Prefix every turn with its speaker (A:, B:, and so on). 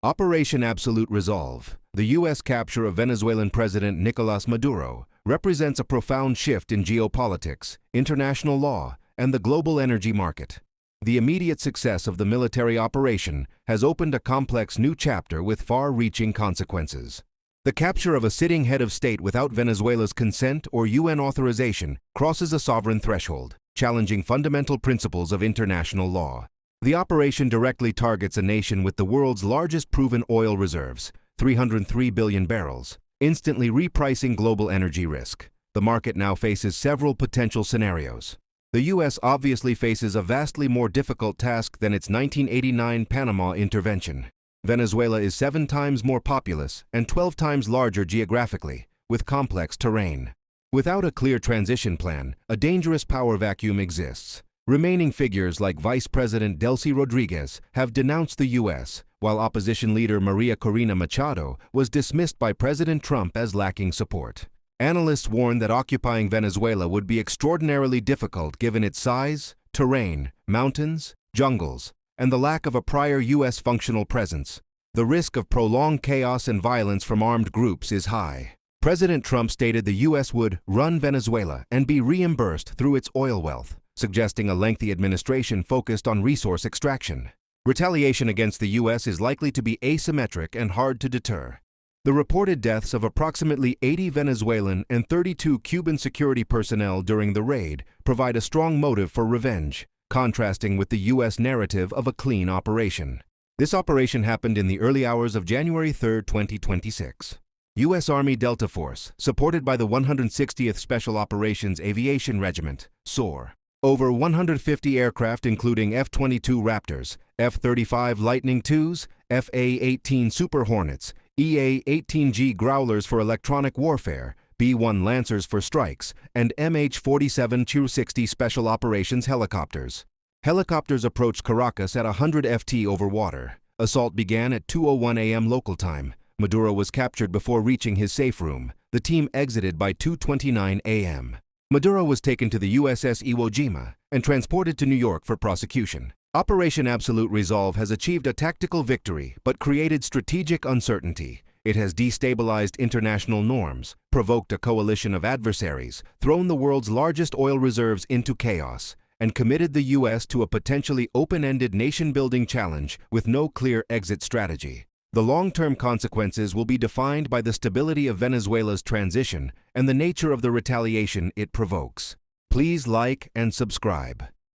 A: Operation Absolute Resolve, the U.S. capture of Venezuelan President Nicolás Maduro, represents a profound shift in geopolitics, international law, and the global energy market. The immediate success of the military operation has opened a complex new chapter with far-reaching consequences. The capture of a sitting head of state without Venezuela's consent or UN authorization crosses a sovereign threshold, challenging fundamental principles of international law. The operation directly targets a nation with the world's largest proven oil reserves, 303 billion barrels, instantly repricing global energy risk. The market now faces several potential scenarios. The U.S. obviously faces a vastly more difficult task than its 1989 Panama intervention. Venezuela is 7 times more populous and 12 times larger geographically, with complex terrain. Without a clear transition plan, a dangerous power vacuum exists. Remaining figures like Vice President Delcy Rodriguez have denounced the U.S., while opposition leader Maria Corina Machado was dismissed by President Trump as lacking support. Analysts warn that occupying Venezuela would be extraordinarily difficult given its size, terrain, mountains, jungles, and the lack of a prior U.S. functional presence. The risk of prolonged chaos and violence from armed groups is high. President Trump stated the U.S. would run Venezuela and be reimbursed through its oil wealth, suggesting a lengthy administration focused on resource extraction. Retaliation against the U.S. is likely to be asymmetric and hard to deter. The reported deaths of approximately 80 Venezuelan and 32 Cuban security personnel during the raid provide a strong motive for revenge, contrasting with the U.S. narrative of a clean operation. This operation happened in the early hours of January 3, 2026. U.S. Army Delta Force, supported by the 160th Special Operations Aviation Regiment, SOAR. Over 150 aircraft including F-22 Raptors, F-35 Lightning IIs, F-A-18 Super Hornets, EA-18G Growlers for electronic warfare, B-1 Lancers for strikes, and MH-47 Tu-60 Special Operations helicopters. Helicopters approached Caracas at 100 FT over water. Assault began at 2:01 a.m. local time. Maduro was captured before reaching his safe room. The team exited by 2:29 a.m. Maduro was taken to the USS Iwo Jima and transported to New York for prosecution. Operation Absolute Resolve has achieved a tactical victory but created strategic uncertainty. It has destabilized international norms, provoked a coalition of adversaries, thrown the world's largest oil reserves into chaos, and committed the U.S. to a potentially open-ended nation-building challenge with no clear exit strategy. The long-term consequences will be defined by the stability of Venezuela's transition and the nature of the retaliation it provokes. Please like and subscribe.